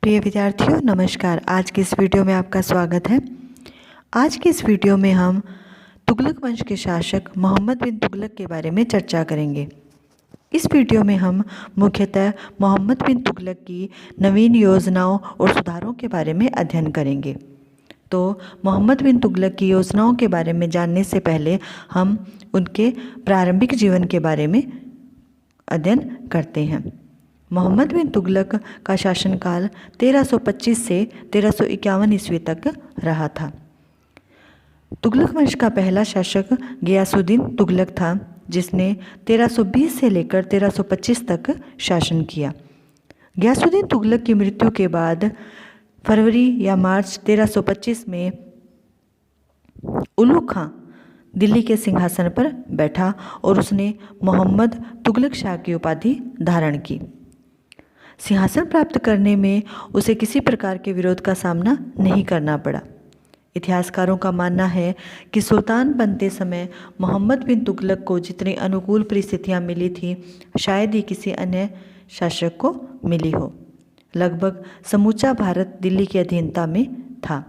प्रिय विद्यार्थियों नमस्कार। आज की इस वीडियो में आपका स्वागत है। आज की इस वीडियो में हम तुगलक वंश के शासक मोहम्मद बिन तुगलक के बारे में चर्चा करेंगे। इस वीडियो में हम मुख्यतः मोहम्मद बिन तुगलक की नवीन योजनाओं और सुधारों के बारे में अध्ययन करेंगे। तो मोहम्मद बिन तुगलक की योजनाओं के बारे में जानने से पहले हम उनके प्रारंभिक जीवन के बारे में अध्ययन करते हैं। मोहम्मद बिन तुगलक का शासनकाल 1325 से 1351 ईस्वी तक रहा था। तुगलक वंश का पहला शासक गियासुद्दीन तुगलक था, जिसने 1320 से लेकर 1325 तक शासन किया। गियासुद्दीन तुगलक की मृत्यु के बाद फरवरी या मार्च 1325 में उलुग खां दिल्ली के सिंहासन पर बैठा और उसने मोहम्मद तुगलक शाह की उपाधि धारण की। सिंहासन प्राप्त करने में उसे किसी प्रकार के विरोध का सामना नहीं करना पड़ा। इतिहासकारों का मानना है कि सुल्तान बनते समय मोहम्मद बिन तुगलक को जितनी अनुकूल परिस्थितियां मिली थी, शायद ही किसी अन्य शासक को मिली हो। लगभग समूचा भारत दिल्ली की अधीनता में था।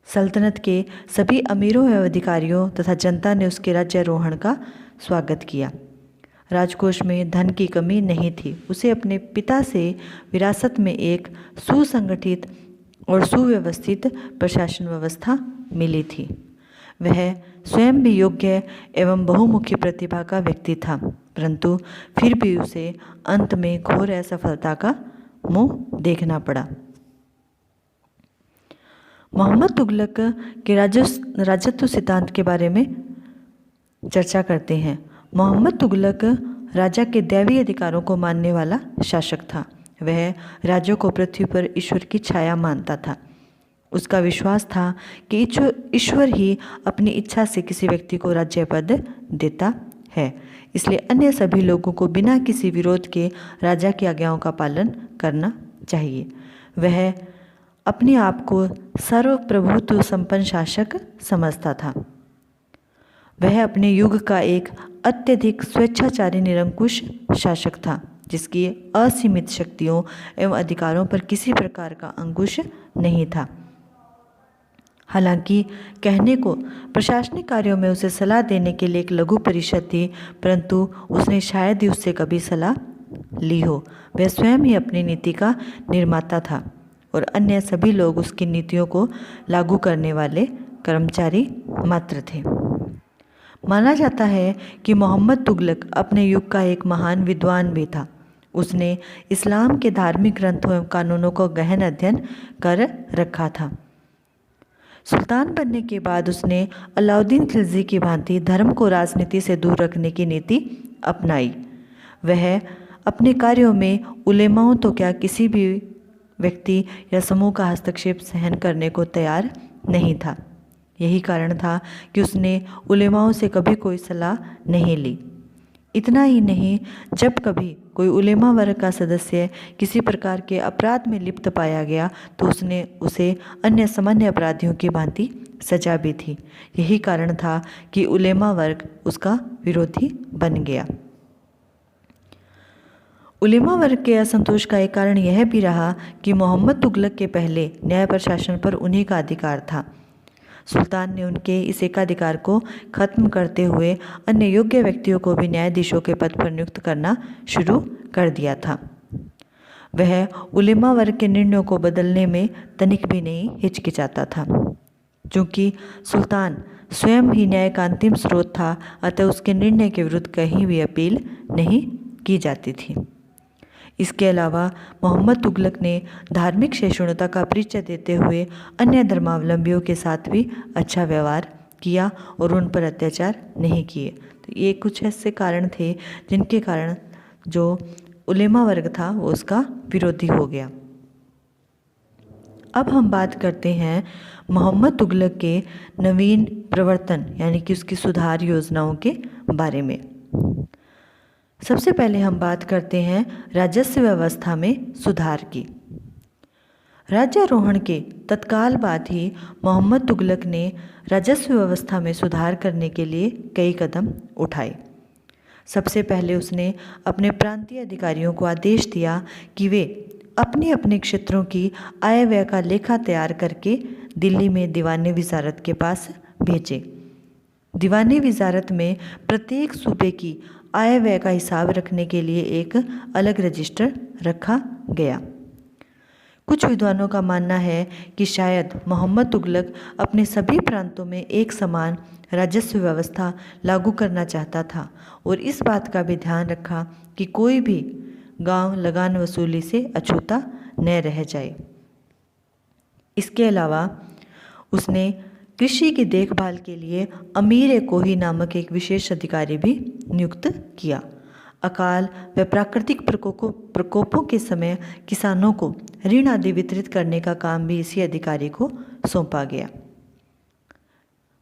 सल्तनत के सभी अमीरों एवं अधिकारियों तथा जनता ने उसके राज्यारोहण का स्वागत किया। राजकोष में धन की कमी नहीं थी। उसे अपने पिता से विरासत में एक सुसंगठित और सुव्यवस्थित प्रशासन व्यवस्था मिली थी। वह स्वयं भी योग्य एवं बहुमुखी प्रतिभा का व्यक्ति था, परंतु फिर भी उसे अंत में घोर असफलता का मुंह देखना पड़ा। मोहम्मद तुगलक के राजत्व सिद्धांत के बारे में चर्चा करते हैं। मोहम्मद तुगलक राजा के दैवीय अधिकारों को मानने वाला शासक था। वह राज्यों को पृथ्वी पर ईश्वर की छाया मानता था। उसका विश्वास था कि ईश्वर ही अपनी इच्छा से किसी व्यक्ति को राज्य पद देता है, इसलिए अन्य सभी लोगों को बिना किसी विरोध के राजा की आज्ञाओं का पालन करना चाहिए। वह अपने आप को सर्वप्रभुत्व संपन्न शासक समझता था। वह अपने युग का एक अत्यधिक स्वेच्छाचारी निरंकुश शासक था, जिसकी असीमित शक्तियों एवं अधिकारों पर किसी प्रकार का अंकुश नहीं था। हालांकि कहने को प्रशासनिक कार्यों में उसे सलाह देने के लिए एक लघु परिषद थी, परंतु उसने शायद ही उससे कभी सलाह ली हो। वह स्वयं ही अपनी नीति का निर्माता था और अन्य सभी लोग उसकी नीतियों को लागू करने वाले कर्मचारी मात्र थे। माना जाता है कि मोहम्मद तुगलक अपने युग का एक महान विद्वान भी था। उसने इस्लाम के धार्मिक ग्रंथों एवं कानूनों को गहन अध्ययन कर रखा था। सुल्तान बनने के बाद उसने अलाउद्दीन खिलजी की भांति धर्म को राजनीति से दूर रखने की नीति अपनाई। वह अपने कार्यों में उलेमाओं तो क्या किसी भी व्यक्ति या समूह का हस्तक्षेप सहन करने को तैयार नहीं था। यही कारण था कि उसने उलेमाओं से कभी कोई सलाह नहीं ली। इतना ही नहीं, जब कभी कोई उलेमा वर्ग का सदस्य किसी प्रकार के अपराध में लिप्त पाया गया तो उसने उसे अन्य सामान्य अपराधियों की भांति सजा भी थी। यही कारण था कि उलेमा वर्ग उसका विरोधी बन गया। उलेमा वर्ग के असंतोष का एक कारण यह भी रहा कि मोहम्मद तुगलक के पहले न्याय प्रशासन पर उन्हीं का अधिकार था। सुल्तान ने उनके इस एकाधिकार को खत्म करते हुए अन्य योग्य व्यक्तियों को भी न्यायाधीशों के पद पर नियुक्त करना शुरू कर दिया था। वह उलेमा वर्ग के निर्णयों को बदलने में तनिक भी नहीं हिचकिचाता था। चूँकि सुल्तान स्वयं ही न्याय का अंतिम स्रोत था, अतः उसके निर्णय के विरुद्ध कहीं भी अपील नहीं की जाती थी। इसके अलावा मोहम्मद तुगलक ने धार्मिक सहिष्णुता का परिचय देते हुए अन्य धर्मावलंबियों के साथ भी अच्छा व्यवहार किया और उन पर अत्याचार नहीं किए। तो ये कुछ ऐसे कारण थे जिनके कारण जो उलेमा वर्ग था वो उसका विरोधी हो गया। अब हम बात करते हैं मोहम्मद तुगलक के नवीन प्रवर्तन यानी कि उसकी सुधार योजनाओं के बारे में। सबसे पहले हम बात करते हैं राजस्व व्यवस्था में सुधार की। राज्यारोहण के तत्काल बाद ही मोहम्मद तुगलक ने राजस्व व्यवस्था में सुधार करने के लिए कई कदम उठाए। सबसे पहले उसने अपने प्रांतीय अधिकारियों को आदेश दिया कि वे अपने अपने क्षेत्रों की आय व्यय का लेखा तैयार करके दिल्ली में दीवाने वजारत के पास भेजे। दीवाने वजारत में प्रत्येक सूबे की आय व्यय का हिसाब रखने के लिए एक अलग रजिस्टर रखा गया। कुछ विद्वानों का मानना है कि शायद मोहम्मद तुगलक अपने सभी प्रांतों में एक समान राजस्व व्यवस्था लागू करना चाहता था और इस बात का भी ध्यान रखा कि कोई भी गांव लगान वसूली से अछूता न रह जाए। इसके अलावा उसने कृषि की देखभाल के लिए अमीर कोही नामक एक विशेष अधिकारी भी नियुक्त किया। अकाल व प्राकृतिक प्रकोपों के समय किसानों को ऋण आदि वितरित करने का काम भी इसी अधिकारी को सौंपा गया।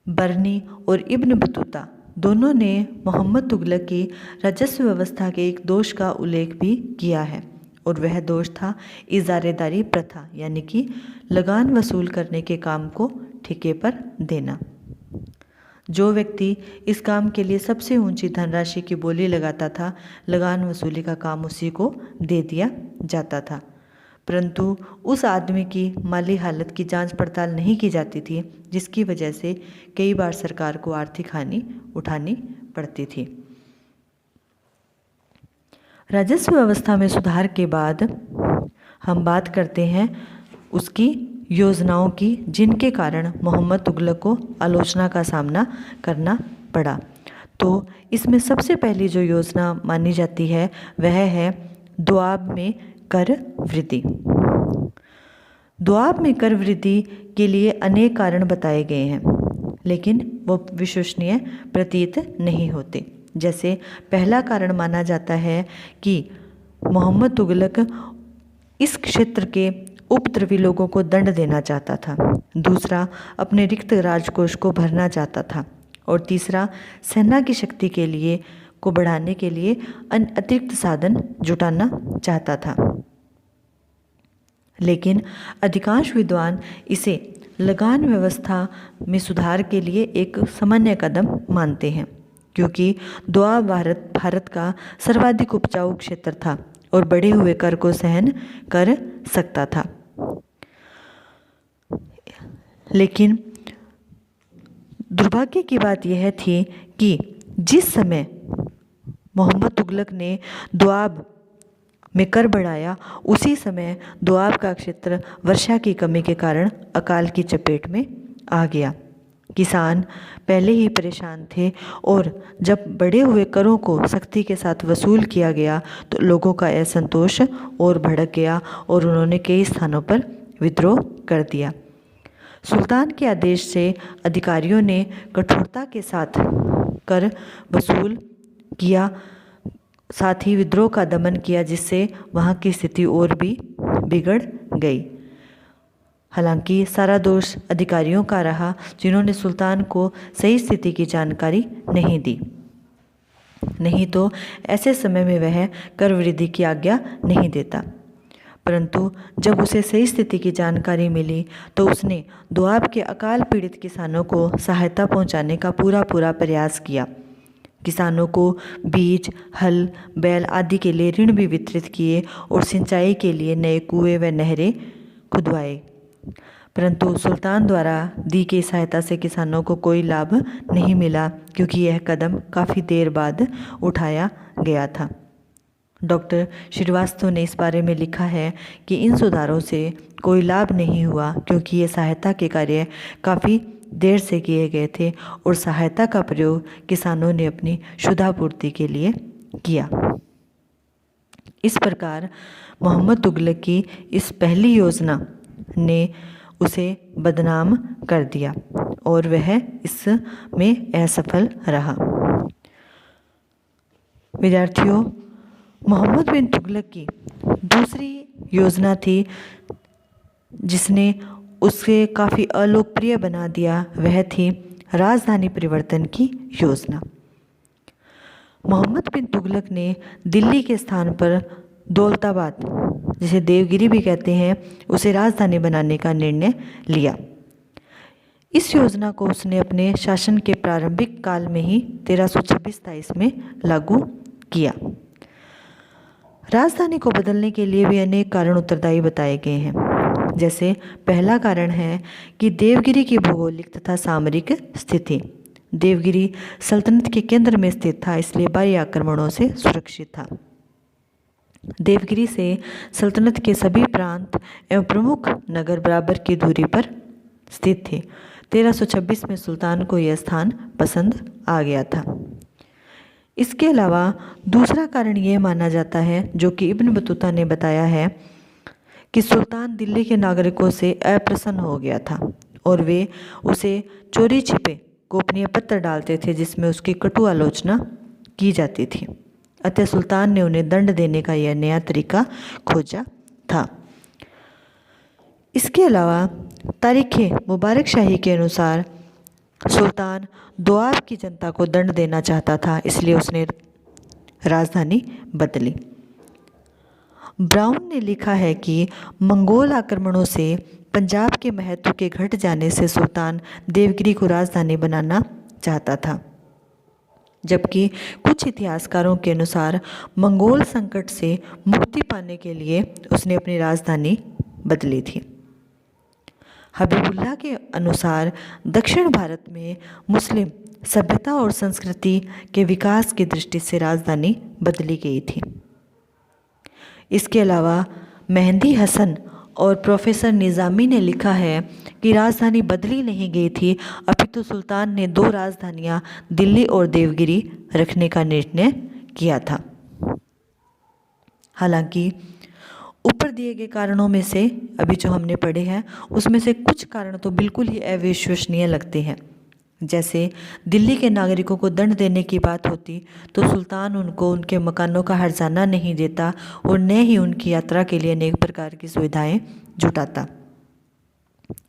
बर्नी और इब्न बतूता दोनों ने मोहम्मद तुगलक की राजस्व व्यवस्था के एक दोष का उल्लेख भी किया है और वह दोष था इजारेदारी प्रथा, यानी कि लगान वसूल करने के काम को ठेके पर देना। जो व्यक्ति इस काम के लिए सबसे ऊंची धनराशि की बोली लगाता था, लगान वसूली का काम उसी को दे दिया जाता था, परंतु उस आदमी की माली हालत की जांच पड़ताल नहीं की जाती थी, जिसकी वजह से कई बार सरकार को आर्थिक हानि उठानी पड़ती थी। राजस्व व्यवस्था में सुधार के बाद हम बात करते हैं उसकी योजनाओं की, जिनके कारण मोहम्मद तुगलक को आलोचना का सामना करना पड़ा। तो इसमें सबसे पहली जो योजना मानी जाती है वह है दोआब में कर वृद्धि। दोआब में कर वृद्धि के लिए अनेक कारण बताए गए हैं, लेकिन वो विश्वसनीय प्रतीत नहीं होते। जैसे पहला कारण माना जाता है कि मोहम्मद तुगलक इस क्षेत्र के उपद्रवी लोगों को दंड देना चाहता था, दूसरा अपने रिक्त राजकोष को भरना चाहता था और तीसरा सेना की शक्ति के लिए को बढ़ाने के लिए अतिरिक्त साधन जुटाना चाहता था। लेकिन अधिकांश विद्वान इसे लगान व्यवस्था में सुधार के लिए एक सामान्य कदम मानते हैं, क्योंकि दोआब भारत का सर्वाधिक उपजाऊ क्षेत्र था और बढ़े हुए कर को सहन कर सकता था। लेकिन दुर्भाग्य की बात यह थी कि जिस समय मोहम्मद तुगलक ने दोआब में कर बढ़ाया, उसी समय दोआब का क्षेत्र वर्षा की कमी के कारण अकाल की चपेट में आ गया। किसान पहले ही परेशान थे और जब बढ़े हुए करों को सख्ती के साथ वसूल किया गया तो लोगों का असंतोष और भड़क गया और उन्होंने कई स्थानों पर विद्रोह कर दिया। सुल्तान के आदेश से अधिकारियों ने कठोरता के साथ कर वसूल किया, साथ ही विद्रोह का दमन किया, जिससे वहाँ की स्थिति और भी बिगड़ गई। हालांकि सारा दोष अधिकारियों का रहा, जिन्होंने सुल्तान को सही स्थिति की जानकारी नहीं दी, नहीं तो ऐसे समय में वह कर वृद्धि की आज्ञा नहीं देता। परंतु जब उसे सही स्थिति की जानकारी मिली तो उसने दोआब के अकाल पीड़ित किसानों को सहायता पहुंचाने का पूरा प्रयास किया। किसानों को बीज, हल, बैल आदि के लिए ऋण भी वितरित किए और सिंचाई के लिए नए कुएं व नहरें खुदवाए। परंतु सुल्तान द्वारा दी गई सहायता से किसानों को कोई लाभ नहीं मिला, क्योंकि यह कदम काफ़ी देर बाद उठाया गया था। डॉक्टर श्रीवास्तव ने इस बारे में लिखा है कि इन सुधारों से कोई लाभ नहीं हुआ, क्योंकि ये सहायता के कार्य काफ़ी देर से किए गए थे और सहायता का प्रयोग किसानों ने अपनी शुद्धापूर्ति के लिए किया। इस प्रकार मोहम्मद तुगलक की इस पहली योजना ने उसे बदनाम कर दिया और वह इसमें असफल रहा। विद्यार्थियों, मोहम्मद बिन तुगलक की दूसरी योजना थी जिसने उसे काफ़ी अलोकप्रिय बना दिया, वह थी राजधानी परिवर्तन की योजना। मोहम्मद बिन तुगलक ने दिल्ली के स्थान पर दौलताबाद, जिसे देवगिरी भी कहते हैं, उसे राजधानी बनाने का निर्णय लिया। इस योजना को उसने अपने शासन के प्रारंभिक काल में ही 1326-27 में लागू किया। राजधानी को बदलने के लिए भी अनेक कारण उत्तरदायी बताए गए हैं। जैसे पहला कारण है कि देवगिरी की भौगोलिक तथा सामरिक स्थिति। देवगिरी सल्तनत के केंद्र में स्थित था, इसलिए बाह्य आक्रमणों से सुरक्षित था। देवगिरी से सल्तनत के सभी प्रांत एवं प्रमुख नगर बराबर की दूरी पर स्थित थे। 1326 में सुल्तान को यह स्थान पसंद आ गया था। इसके अलावा दूसरा कारण यह माना जाता है, जो कि इब्न बतूता ने बताया है, कि सुल्तान दिल्ली के नागरिकों से अप्रसन्न हो गया था और वे उसे चोरी छिपे गोपनीय पत्र डालते थे जिसमें उसकी कटु आलोचना की जाती थी। अतः सुल्तान ने उन्हें दंड देने का यह नया तरीका खोजा था। इसके अलावा तारीख़े मुबारक शाही के अनुसार सुल्तान दोआब की जनता को दंड देना चाहता था, इसलिए उसने राजधानी बदली। ब्राउन ने लिखा है कि मंगोल आक्रमणों से पंजाब के महत्व के घट जाने से सुल्तान देवगिरी को राजधानी बनाना चाहता था, जबकि कुछ इतिहासकारों के अनुसार मंगोल संकट से मुक्ति पाने के लिए उसने अपनी राजधानी बदली थी। हबीबुल्लाह के अनुसार दक्षिण भारत में मुस्लिम सभ्यता और संस्कृति के विकास की दृष्टि से राजधानी बदली गई थी। इसके अलावा मेहंदी हसन और प्रोफेसर निज़ामी ने लिखा है कि राजधानी बदली नहीं गई थी, अपितु सुल्तान ने 2 राजधानियां दिल्ली और देवगिरी रखने का निर्णय किया था। हालांकि ऊपर दिए गए कारणों में से अभी जो हमने पढ़े हैं उसमें से कुछ कारण तो बिल्कुल ही अविश्वसनीय लगते हैं। जैसे दिल्ली के नागरिकों को दंड देने की बात होती तो सुल्तान उनको उनके मकानों का हर्जाना नहीं देता और न ही उनकी यात्रा के लिए अनेक प्रकार की सुविधाएं जुटाता।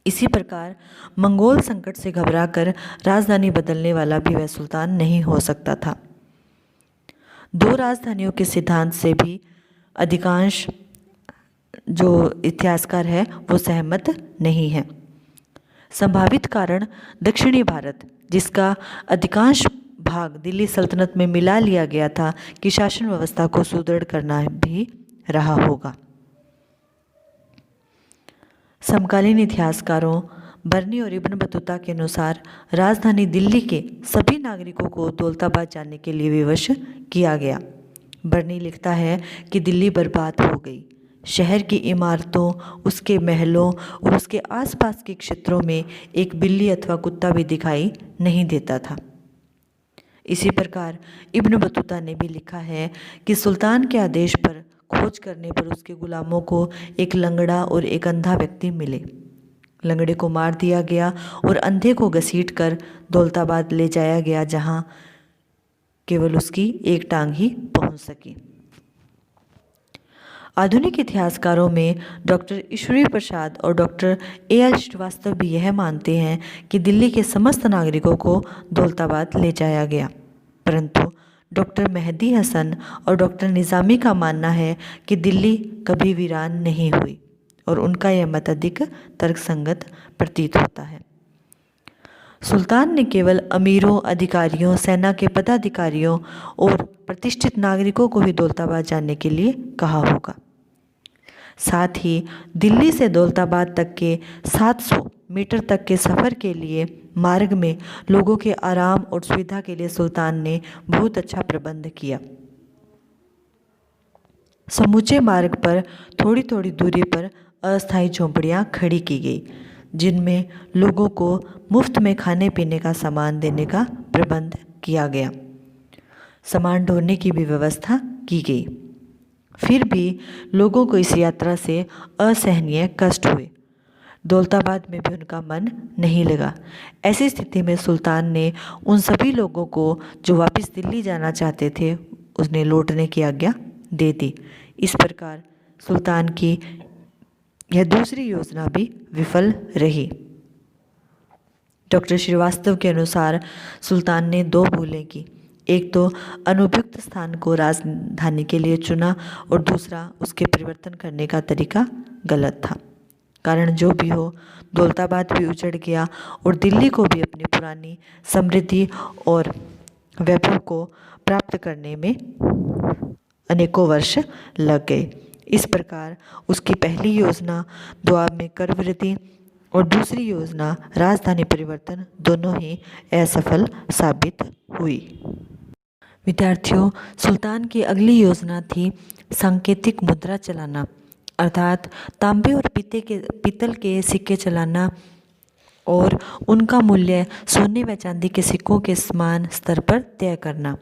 इसी प्रकार मंगोल संकट से घबराकर राजधानी बदलने वाला भी वह सुल्तान नहीं हो सकता था। 2 राजधानियों के सिद्धांत से भी अधिकांश जो इतिहासकार है वो सहमत नहीं है। संभावित कारण दक्षिणी भारत, जिसका अधिकांश भाग दिल्ली सल्तनत में मिला लिया गया था, कि शासन व्यवस्था को सुदृढ़ करना भी रहा होगा। समकालीन इतिहासकारों बर्नी और इब्न बतूता के अनुसार राजधानी दिल्ली के सभी नागरिकों को दौलताबाद जाने के लिए विवश किया गया। बर्नी लिखता है कि दिल्ली बर्बाद हो गई। शहर की इमारतों, उसके महलों और उसके आसपास के क्षेत्रों में एक बिल्ली अथवा कुत्ता भी दिखाई नहीं देता था। इसी प्रकार इब्न बतूता ने भी लिखा है कि सुल्तान के आदेश पर खोज करने पर उसके गुलामों को एक लंगड़ा और एक अंधा व्यक्ति मिले। लंगड़े को मार दिया गया और अंधे को घसीटकर दौलताबाद ले जाया गया, जहां केवल उसकी एक टांग ही पहुंच सकी। आधुनिक इतिहासकारों में डॉक्टर ईश्वरी प्रसाद और डॉक्टर A.L. श्रीवास्तव भी यह मानते हैं कि दिल्ली के समस्त नागरिकों को दौलताबाद ले जाया गया, परंतु डॉक्टर मेहदी हसन और डॉक्टर निज़ामी का मानना है कि दिल्ली कभी वीरान नहीं हुई और उनका यह मत अधिक तर्कसंगत प्रतीत होता है। सुल्तान ने केवल अमीरों, अधिकारियों, सेना के पदाधिकारियों और प्रतिष्ठित नागरिकों को ही दौलताबाद जाने के लिए कहा होगा। साथ ही दिल्ली से दौलताबाद तक के 700 मीटर तक के सफ़र के लिए मार्ग में लोगों के आराम और सुविधा के लिए सुल्तान ने बहुत अच्छा प्रबंध किया। समूचे मार्ग पर थोड़ी थोड़ी दूरी पर अस्थायी झोंपड़ियां खड़ी की गई, जिनमें लोगों को मुफ्त में खाने पीने का सामान देने का प्रबंध किया गया। सामान ढोने की भी व्यवस्था की गई। फिर भी लोगों को इस यात्रा से असहनीय कष्ट हुए। दौलताबाद में भी उनका मन नहीं लगा। ऐसी स्थिति में सुल्तान ने उन सभी लोगों को जो वापस दिल्ली जाना चाहते थे उन्हें लौटने की आज्ञा दे दी। इस प्रकार सुल्तान की यह दूसरी योजना भी विफल रही। डॉक्टर श्रीवास्तव के अनुसार सुल्तान ने 2 भूलें की। एक तो अनुपयुक्त स्थान को राजधानी के लिए चुना और दूसरा उसके परिवर्तन करने का तरीका गलत था। कारण जो भी हो, दौलताबाद भी उजड़ गया और दिल्ली को भी अपनी पुरानी समृद्धि और वैभव को प्राप्त करने में अनेकों वर्ष लग गए। इस प्रकार उसकी पहली योजना दोआब में कर वृद्धि और दूसरी योजना राजधानी परिवर्तन दोनों ही असफल साबित हुई। विद्यार्थियों, सुल्तान की अगली योजना थी सांकेतिक मुद्रा चलाना, अर्थात तांबे और पीतल के सिक्के चलाना और उनका मूल्य सोने व चांदी के सिक्कों के समान स्तर पर तय करना।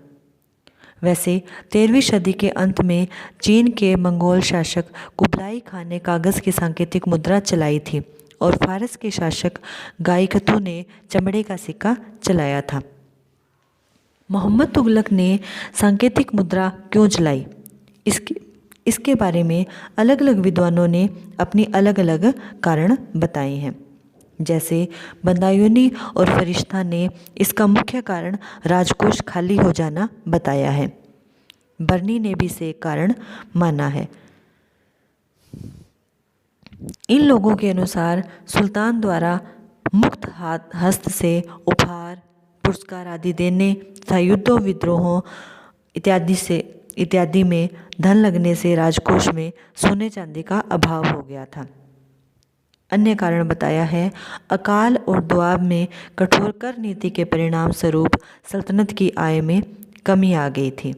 वैसे 13वीं सदी के अंत में चीन के मंगोल शासक कुबलाई खान ने कागज़ की सांकेतिक मुद्रा चलाई थी और फारस के शासक गाइकतू ने चमड़े का सिक्का चलाया था। मोहम्मद तुगलक ने सांकेतिक मुद्रा क्यों चलाई, इसके बारे में अलग अलग विद्वानों ने अपनी अलग अलग कारण बताए हैं। जैसे बदायूनी और फरिश्ता ने इसका मुख्य कारण राजकोष खाली हो जाना बताया है। बर्नी ने भी इसे कारण माना है। इन लोगों के अनुसार सुल्तान द्वारा मुक्त हस्त से उपहार, पुरस्कार आदि देने तथा युद्धों, विद्रोहों इत्यादि में धन लगने से राजकोष में सोने चांदी का अभाव हो गया था। अन्य कारण बताया है, अकाल और दोआब में कठोर कर नीति के परिणाम स्वरूप सल्तनत की आय में कमी आ गई थी।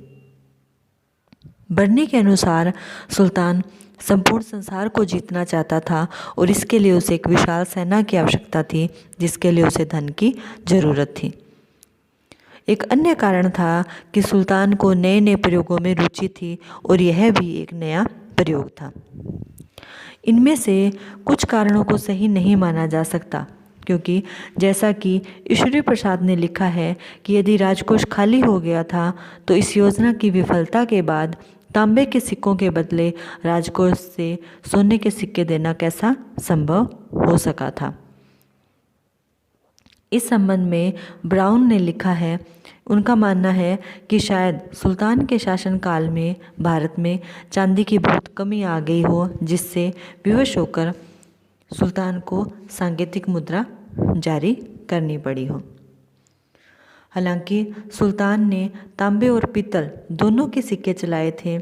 बर्नी के अनुसार सुल्तान संपूर्ण संसार को जीतना चाहता था और इसके लिए उसे एक विशाल सेना की आवश्यकता थी, जिसके लिए उसे धन की जरूरत थी। एक अन्य कारण था कि सुल्तान को नए नए प्रयोगों में रुचि थी और यह भी एक नया प्रयोग था। इनमें से कुछ कारणों को सही नहीं माना जा सकता, क्योंकि जैसा कि ईश्वरी प्रसाद ने लिखा है कि यदि राजकोष खाली हो गया था तो इस योजना की विफलता के बाद तांबे के सिक्कों के बदले राजकोष से सोने के सिक्के देना कैसा संभव हो सका था। इस संबंध में ब्राउन ने लिखा है, उनका मानना है कि शायद सुल्तान के शासनकाल में भारत में चांदी की बहुत कमी आ गई हो, जिससे विवश होकर सुल्तान को सांकेतिक मुद्रा जारी करनी पड़ी हो। हालांकि सुल्तान ने तांबे और पीतल दोनों के सिक्के चलाए थे,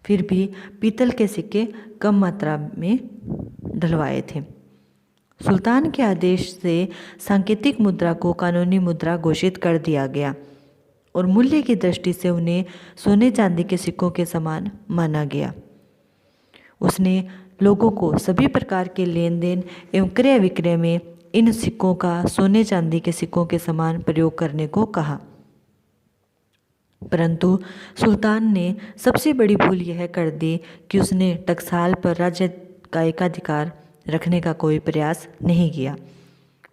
फिर भी पीतल के सिक्के कम मात्रा में ढलवाए थे। सुल्तान के आदेश से सांकेतिक मुद्रा को कानूनी मुद्रा घोषित कर दिया गया और मूल्य की दृष्टि से उन्हें सोने चांदी के सिक्कों के समान माना गया। उसने लोगों को सभी प्रकार के लेन देन एवं क्रय विक्रय में इन सिक्कों का सोने चांदी के सिक्कों के समान प्रयोग करने को कहा। परंतु सुल्तान ने सबसे बड़ी भूल यह कर दी कि उसने टकसाल पर राज्य का एकाधिकार रखने का कोई प्रयास नहीं किया।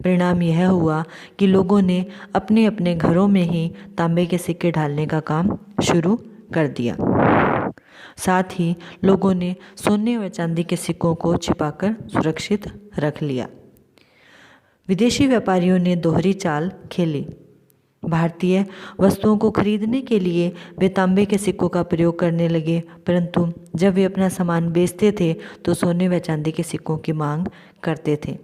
परिणाम यह हुआ कि लोगों ने अपने अपने घरों में ही तांबे के सिक्के ढालने का काम शुरू कर दिया। साथ ही लोगों ने सोने व चांदी के सिक्कों को छिपाकर सुरक्षित रख लिया। विदेशी व्यापारियों ने दोहरी चाल खेली। भारतीय वस्तुओं को खरीदने के लिए वे तांबे के सिक्कों का प्रयोग करने लगे, परंतु जब वे अपना सामान बेचते थे तो सोने व चांदी के सिक्कों की मांग करते थे,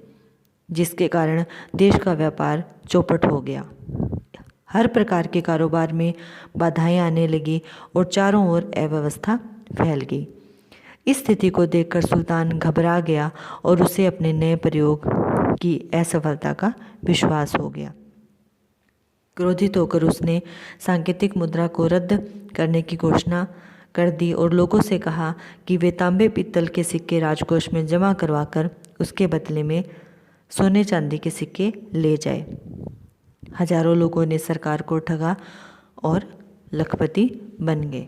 जिसके कारण देश का व्यापार चौपट हो गया। हर प्रकार के कारोबार में बाधाएं आने लगी और चारों ओर अव्यवस्था फैल गई। इस स्थिति को देखकर सुल्तान घबरा गया और उसे अपने नए प्रयोग की असफलता का विश्वास हो गया। क्रोधित होकर उसने सांकेतिक मुद्रा को रद्द करने की घोषणा कर दी और लोगों से कहा कि वे तांबे पीतल के सिक्के राजकोष में जमा करवाकर उसके बदले में सोने चांदी के सिक्के ले जाए। हजारों लोगों ने सरकार को ठगा और लखपति बन गए।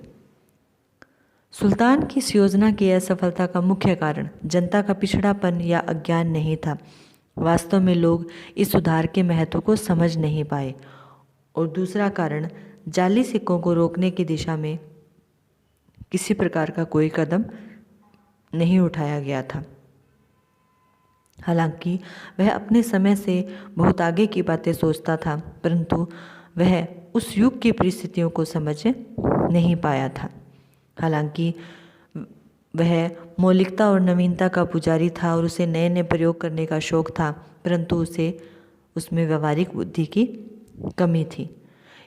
सुल्तान की इस योजना की असफलता का मुख्य कारण जनता का पिछड़ापन या अज्ञान नहीं था। वास्तव में लोग इस सुधार के महत्व को समझ नहीं पाए और दूसरा कारण जाली सिक्कों को रोकने की दिशा में किसी प्रकार का कोई कदम नहीं उठाया गया था। हालांकि वह अपने समय से बहुत आगे की बातें सोचता था, परंतु वह उस युग की परिस्थितियों को समझ नहीं पाया था। हालांकि वह मौलिकता और नवीनता का पुजारी था और उसे नए नए प्रयोग करने का शौक था, परंतु उसे उसमें व्यवहारिक बुद्धि की कमी थी।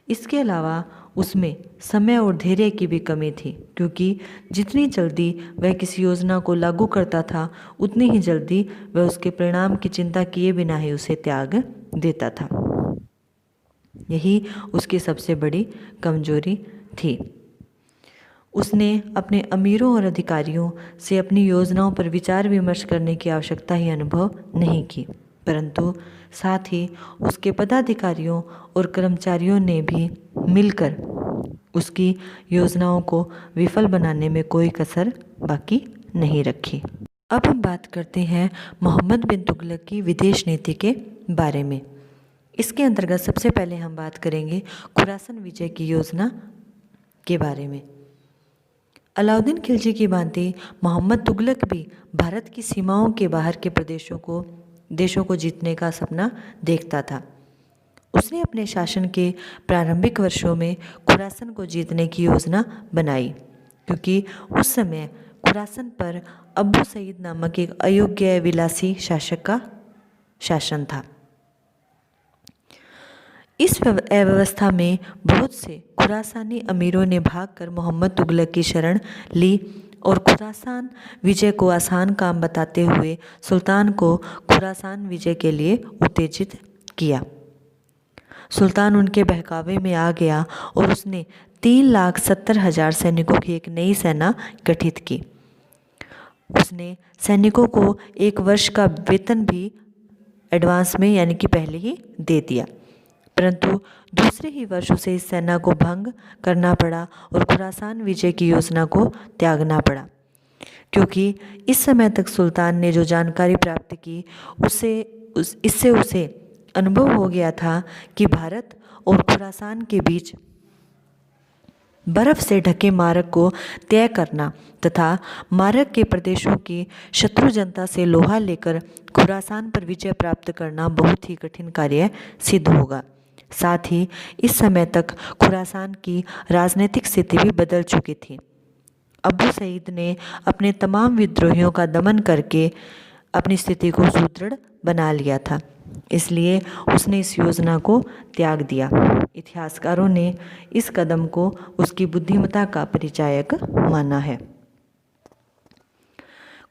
इसके अलावा उसमें समय और धैर्य की भी कमी थी, क्योंकि जितनी जल्दी वह किसी योजना को लागू करता था उतनी ही जल्दी वह उसके परिणाम की चिंता किए बिना ही उसे त्याग देता था। यही उसकी सबसे बड़ी कमजोरी थी। उसने अपने अमीरों और अधिकारियों से अपनी योजनाओं पर विचार विमर्श करने की आवश्यकता ही अनुभव नहीं की, परंतु साथ ही उसके पदाधिकारियों और कर्मचारियों ने भी मिलकर उसकी योजनाओं को विफल बनाने में कोई कसर बाकी नहीं रखी। अब हम बात करते हैं मोहम्मद बिन तुगलक की विदेश नीति के बारे में। इसके अंतर्गत सबसे पहले हम बात करेंगे खुरासन विजय की योजना के बारे में। अलाउद्दीन खिलजी की भांति मोहम्मद तुगलक भी भारत की सीमाओं के बाहर के देशों को जीतने का सपना देखता था। उसने अपने शासन के प्रारंभिक वर्षों में खुरासन को जीतने की योजना बनाई, क्योंकि उस समय खुरासन पर अबू सईद नामक एक अयोग्य विलासी शासक का शासन था। इस अव्यवस्था में बहुत से खुरासानी अमीरों ने भागकर मोहम्मद तुगलक की शरण ली और खुरासान विजय को आसान काम बताते हुए सुल्तान को खुरासान विजय के लिए उत्तेजित किया। सुल्तान उनके बहकावे में आ गया और उसने 3,70,000 सैनिकों की एक नई सेना गठित की। उसने सैनिकों को 1 वर्ष का वेतन भी एडवांस में यानी कि पहले ही दे दिया, परंतु दूसरे ही वर्ष उसे इस सेना को भंग करना पड़ा और खुरासान विजय की योजना को त्यागना पड़ा, क्योंकि इस समय तक सुल्तान ने जो जानकारी प्राप्त की इससे उसे अनुभव हो गया था कि भारत और खुरासान के बीच बर्फ से ढके मार्ग को तय करना तथा मार्ग के प्रदेशों की शत्रु जनता से लोहा लेकर खुरासान पर विजय प्राप्त करना बहुत ही कठिन कार्य सिद्ध होगा। साथ ही इस समय तक खुरासान की राजनीतिक स्थिति भी बदल चुकी थी। अबू सईद ने अपने तमाम विद्रोहियों का दमन करके अपनी स्थिति को सुदृढ़ बना लिया था, इसलिए उसने इस योजना को त्याग दिया। इतिहासकारों ने इस कदम को उसकी बुद्धिमत्ता का परिचायक माना है।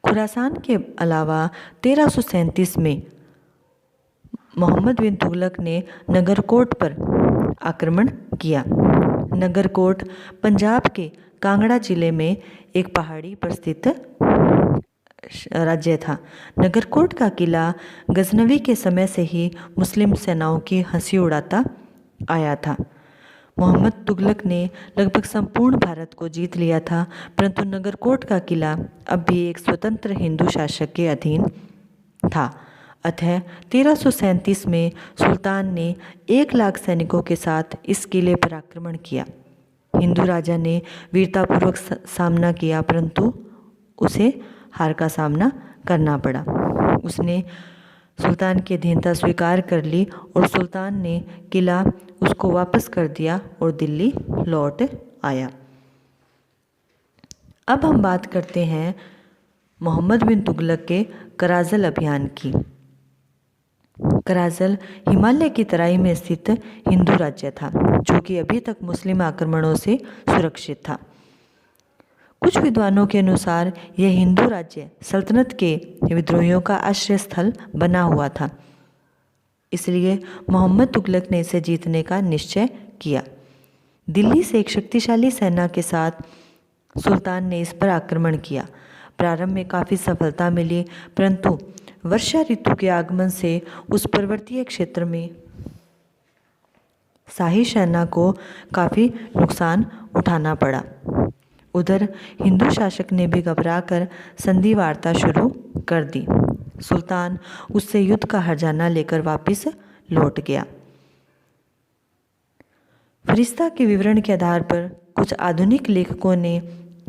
खुरासान के अलावा 1337 में मोहम्मद बिन तुगलक ने नगरकोट पर आक्रमण किया। नगरकोट पंजाब के कांगड़ा जिले में एक पहाड़ी पर स्थित राज्य था। नगरकोट का किला गजनवी के समय से ही मुस्लिम सेनाओं की हंसी उड़ाता आया था। मोहम्मद तुगलक ने लगभग संपूर्ण भारत को जीत लिया था, परंतु नगरकोट का किला अब भी एक स्वतंत्र हिंदू शासक के अधीन था। अतः 1337 में सुल्तान ने 1,00,000 सैनिकों के साथ इस किले पर आक्रमण किया। हिंदू राजा ने वीरतापूर्वक सामना किया, परंतु उसे हार का सामना करना पड़ा। उसने सुल्तान की अधीनता स्वीकार कर ली और सुल्तान ने किला उसको वापस कर दिया और दिल्ली लौट आया। अब हम बात करते हैं मोहम्मद बिन तुगलक के कराजल अभियान की। कराजल हिमालय की तराई में स्थित हिंदू राज्य था, जो कि अभी तक मुस्लिम आक्रमणों से सुरक्षित था। कुछ विद्वानों के अनुसार यह हिंदू राज्य सल्तनत के विद्रोहियों का आश्रय स्थल बना हुआ था, इसलिए मोहम्मद तुगलक ने इसे जीतने का निश्चय किया। दिल्ली से एक शक्तिशाली सेना के साथ सुल्तान ने इस पर आक्रमण किया। प्रारंभ में काफ़ी सफलता मिली, परंतु वर्षा ऋतु के आगमन से उस पर्वतीय क्षेत्र में शाही सेना को काफ़ी नुकसान उठाना पड़ा। उधर हिंदू शासक ने भी घबराकर संधि वार्ता शुरू कर दी। सुल्तान उससे युद्ध का हर्जाना लेकर वापस लौट गया। फरिश्ता के विवरण के आधार पर कुछ आधुनिक लेखकों ने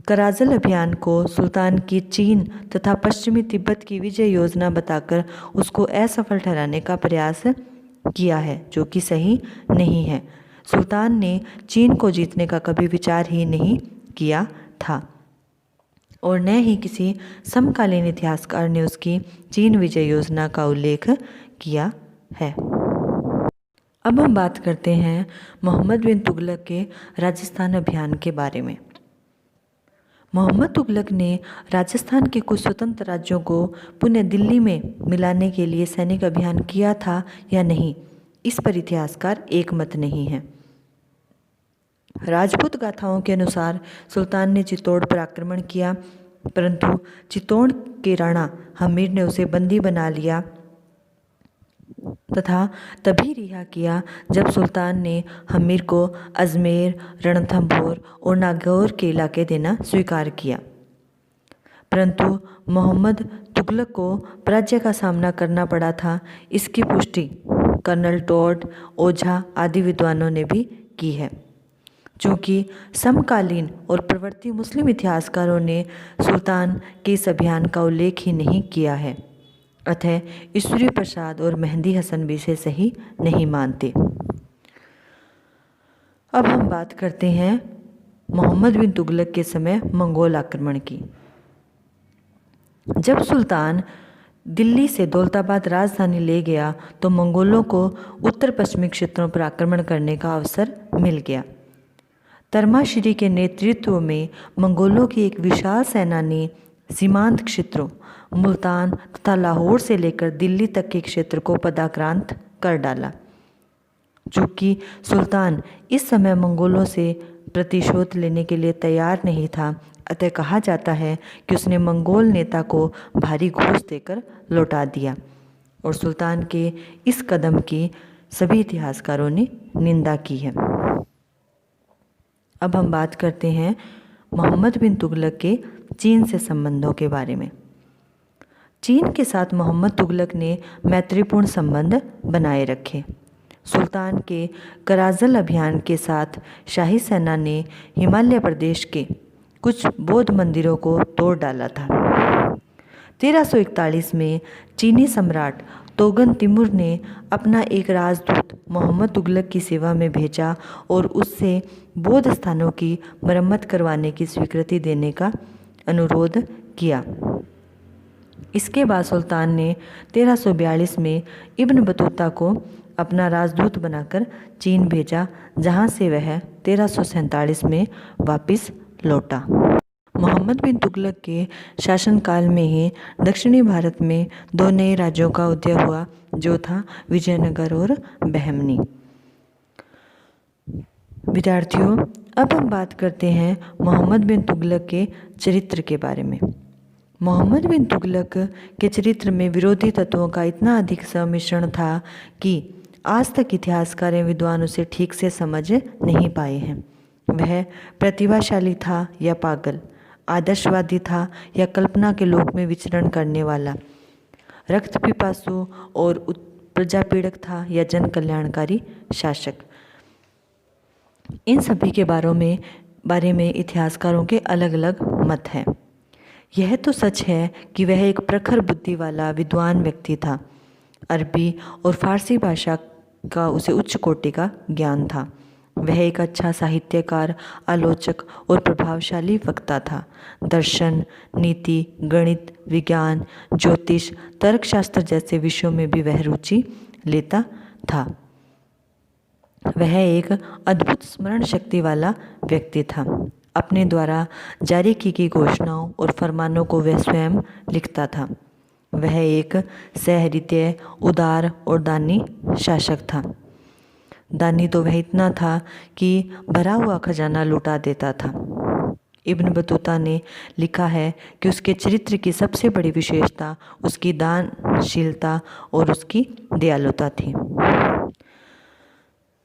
कराजल अभियान को सुल्तान की चीन तथा पश्चिमी तिब्बत की विजय योजना बताकर उसको असफल ठहराने का प्रयास किया है, जो कि सही नहीं है। सुल्तान ने चीन को जीतने का कभी विचार ही नहीं किया था और न ही किसी समकालीन इतिहासकार ने उसकी चीन विजय योजना का उल्लेख किया है। अब हम बात करते हैं मोहम्मद बिन तुगलक के राजस्थान अभियान के बारे में। मोहम्मद तुगलक ने राजस्थान के कुछ स्वतंत्र राज्यों को पुनः दिल्ली में मिलाने के लिए सैनिक अभियान किया था या नहीं, इस पर इतिहासकार एक मत नहीं है। राजपूत गाथाओं के अनुसार सुल्तान ने चित्तौड़ पर आक्रमण किया, परंतु चित्तौड़ के राणा हमीर ने उसे बंदी बना लिया तथा तभी रिहा किया जब सुल्तान ने हमीर को अजमेर, रणथंभौर और नागौर के इलाके देना स्वीकार किया। परंतु मोहम्मद तुगलक को पराजय का सामना करना पड़ा था, इसकी पुष्टि कर्नल टॉड, ओझा आदि विद्वानों ने भी की है। चूँकि समकालीन और प्रवर्ती मुस्लिम इतिहासकारों ने सुल्तान के इस अभियान का उल्लेख ही नहीं किया है, अतः ईश्वरी प्रसाद और मेहंदी हसन भी इसे सही नहीं मानते। अब हम बात करते हैं मोहम्मद बिन तुगलक के समय मंगोल आक्रमण की। जब सुल्तान दिल्ली से दौलताबाद राजधानी ले गया तो मंगोलों को उत्तर पश्चिमी क्षेत्रों पर आक्रमण करने का अवसर मिल गया। तरमाशिरी के नेतृत्व में मंगोलों की एक विशाल सेना ने सीमांत क्षेत्रों मुल्तान तथा लाहौर से लेकर दिल्ली तक के क्षेत्र को पदाक्रांत कर डाला। चूँकि सुल्तान इस समय मंगोलों से प्रतिशोध लेने के लिए तैयार नहीं था, अतः कहा जाता है कि उसने मंगोल नेता को भारी घूस देकर लौटा दिया और सुल्तान के इस कदम की सभी इतिहासकारों ने निंदा की है। अब हम बात करते हैं मोहम्मद बिन तुगलक के चीन से संबंधों के बारे में। चीन के साथ मोहम्मद तुगलक ने मैत्रीपूर्ण संबंध बनाए रखे। सुल्तान के कराजल अभियान के साथ शाही सेना ने हिमालय प्रदेश के कुछ बौद्ध मंदिरों को तोड़ डाला था। 1341 में चीनी सम्राट तोगन तिमुर ने अपना एक राजदूत मोहम्मद तुगलक की सेवा में भेजा और उससे बौद्ध स्थानों की मरम्मत करवाने की स्वीकृति देने का अनुरोध किया। इसके बाद सुल्तान ने 1342 में इब्न बतूता को अपना राजदूत बनाकर चीन भेजा, जहां से वह 1347 में वापस लौटा। मोहम्मद बिन तुगलक के शासनकाल में ही दक्षिणी भारत में दो नए राज्यों का उदय हुआ, जो था विजयनगर और बहमनी। विद्यार्थियों, अब हम बात करते हैं मोहम्मद बिन तुगलक के चरित्र के बारे में। मोहम्मद बिन तुगलक के चरित्र में विरोधी तत्वों का इतना अधिक सम्मिश्रण था कि आज तक इतिहासकार एवं विद्वान उसे ठीक से समझ नहीं पाए हैं। वह प्रतिभाशाली था या पागल, आदर्शवादी था या कल्पना के लोक में विचरण करने वाला, रक्त पिपासु और प्रजापीड़क था या जन कल्याणकारी शासक। इन सभी के बारे में इतिहासकारों के अलग अलग मत हैं। यह तो सच है कि वह एक प्रखर बुद्धि वाला विद्वान व्यक्ति था। अरबी और फारसी भाषा का उसे उच्च कोटि का ज्ञान था। वह एक अच्छा साहित्यकार, आलोचक और प्रभावशाली वक्ता था। दर्शन, नीति, गणित, विज्ञान, ज्योतिष, तर्कशास्त्र जैसे विषयों में भी वह रुचि लेता था। वह एक अद्भुत स्मरण शक्ति वाला व्यक्ति था। अपने द्वारा जारी की गई घोषणाओं और फरमानों को वह स्वयं लिखता था। वह एक सहृदय, उदार और दानी शासक था। दानी तो वह इतना था कि भरा हुआ खजाना लुटा देता था। इब्न बतूता ने लिखा है कि उसके चरित्र की सबसे बड़ी विशेषता उसकी दानशीलता और उसकी दयालुता थी।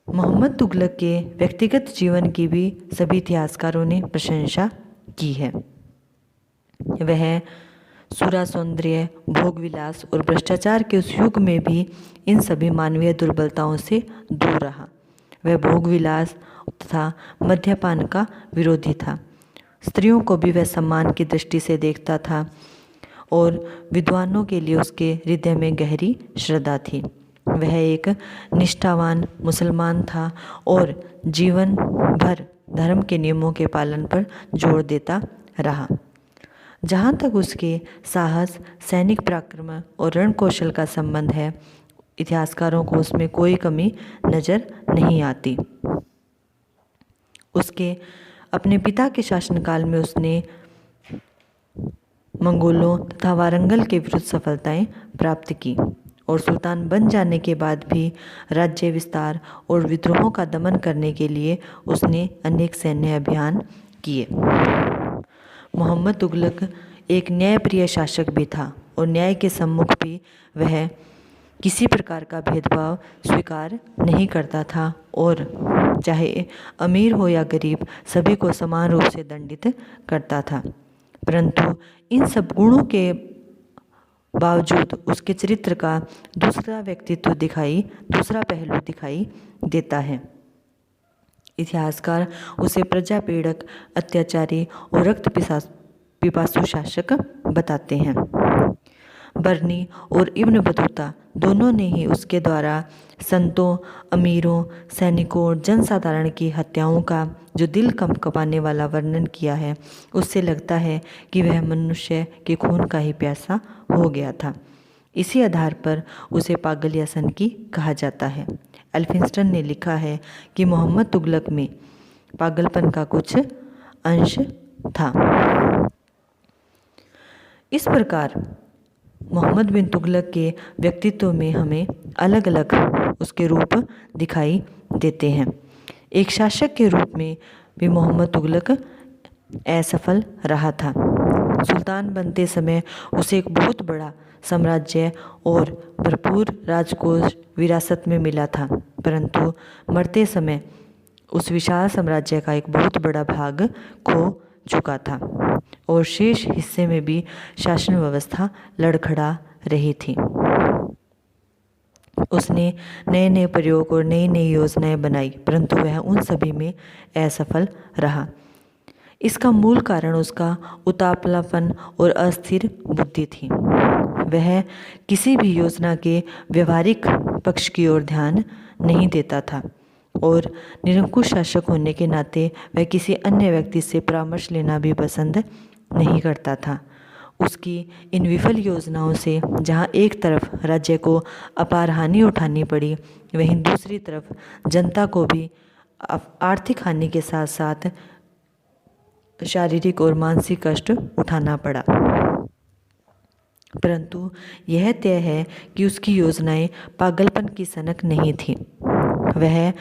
मोहम्मद तुगलक के व्यक्तिगत जीवन की भी सभी इतिहासकारों ने प्रशंसा की है। वह सुरा सौंदर्य, भोग विलास और भ्रष्टाचार के उस युग में भी इन सभी मानवीय दुर्बलताओं से दूर रहा। वह भोग विलास तथा मद्यपान का विरोधी था। स्त्रियों को भी वह सम्मान की दृष्टि से देखता था और विद्वानों के लिए उसके हृदय में गहरी श्रद्धा थी। वह एक निष्ठावान मुसलमान था और जीवन भर धर्म के नियमों के पालन पर जोर देता रहा। जहाँ तक उसके साहस, सैनिक पराक्रम और रणकौशल का संबंध है, इतिहासकारों को उसमें कोई कमी नज़र नहीं आती। उसके अपने पिता के शासनकाल में उसने मंगोलों तथा वारंगल के विरुद्ध सफलताएं प्राप्त की और सुल्तान बन जाने के बाद भी राज्य विस्तार और विद्रोहों का दमन करने के लिए उसने अनेक सैन्य अभियान किए। मोहम्मद तुगलक एक न्यायप्रिय शासक भी था और न्याय के सम्मुख भी वह किसी प्रकार का भेदभाव स्वीकार नहीं करता था और चाहे अमीर हो या गरीब सभी को समान रूप से दंडित करता था। परंतु इन सब गुणों के बावजूद उसके चरित्र का दूसरा पहलू दिखाई देता है। इतिहासकार उसे प्रजा पीड़क, अत्याचारी और रक्त पिपासु शासक बताते हैं। बर्नी और इब्न बतूता दोनों ने ही उसके द्वारा संतों, अमीरों, सैनिकों और जनसाधारण की हत्याओं का जो दिल कंपकपाने वाला वर्णन किया है, उससे लगता है कि वह मनुष्य के खून का ही प्यासा हो गया था। इसी आधार पर उसे पागल या सनकी कहा जाता है। एल्फिंस्टन ने लिखा है कि मोहम्मद तुगलक में पागलपन का कुछ अंश था। इस प्रकार मोहम्मद बिन तुगलक के व्यक्तित्व में हमें अलग अलग उसके रूप दिखाई देते हैं। एक शासक के रूप में भी मोहम्मद तुगलक असफल रहा था। सुल्तान बनते समय उसे एक बहुत बड़ा साम्राज्य और भरपूर राजकोष विरासत में मिला था, परंतु मरते समय उस विशाल साम्राज्य का एक बहुत बड़ा भाग खो चुका था और शेष हिस्से में भी शासन व्यवस्था लड़खड़ा रही थी। उसने नए नए प्रयोग और नई नई योजनाएं बनाई, परंतु वह उन सभी में असफल रहा। इसका मूल कारण उसका उतावलापन और अस्थिर बुद्धि थी। वह किसी भी योजना के व्यवहारिक पक्ष की ओर ध्यान नहीं देता था और निरंकुश शासक होने के नाते वह किसी अन्य व्यक्ति से परामर्श लेना भी पसंद नहीं करता था। उसकी इन विफल योजनाओं से जहाँ एक तरफ राज्य को अपार हानि उठानी पड़ी, वहीं दूसरी तरफ जनता को भी आर्थिक हानि के साथ साथ शारीरिक और मानसिक कष्ट उठाना पड़ा। परंतु यह तय है कि उसकी योजनाएं पागलपन की सनक नहीं थी। वह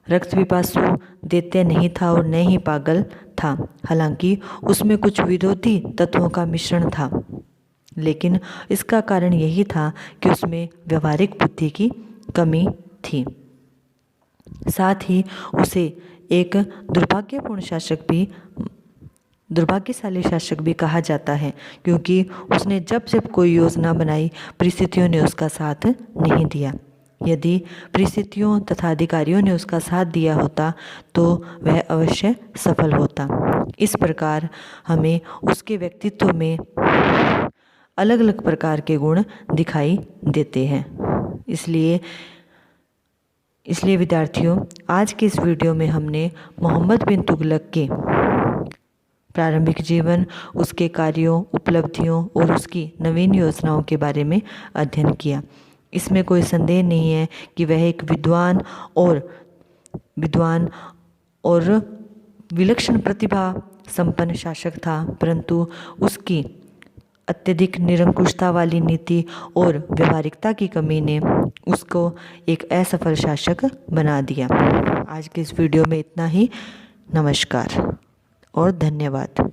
रक्त पिपासु, दैत्य नहीं था और न ही पागल था। हालांकि उसमें कुछ विरोधी तत्वों का मिश्रण था, लेकिन इसका कारण यही था कि उसमें व्यवहारिक बुद्धि की कमी थी। साथ ही उसे एक दुर्भाग्यशाली शासक भी कहा जाता है, क्योंकि उसने जब जब कोई योजना बनाई, परिस्थितियों ने उसका साथ नहीं दिया। यदि परिस्थितियों तथा अधिकारियों ने उसका साथ दिया होता तो वह अवश्य सफल होता। इस प्रकार हमें उसके व्यक्तित्व में अलग अलग प्रकार के गुण दिखाई देते हैं। इसलिए विद्यार्थियों, आज के इस वीडियो में हमने मोहम्मद बिन तुगलक के प्रारंभिक जीवन, उसके कार्यों, उपलब्धियों और उसकी नवीन योजनाओं के बारे में अध्ययन किया। इसमें कोई संदेह नहीं है कि वह एक विद्वान और विलक्षण प्रतिभा संपन्न शासक था, परंतु उसकी अत्यधिक निरंकुशता वाली नीति और व्यवहारिकता की कमी ने उसको एक असफल शासक बना दिया। आज के इस वीडियो में इतना ही। नमस्कार और धन्यवाद।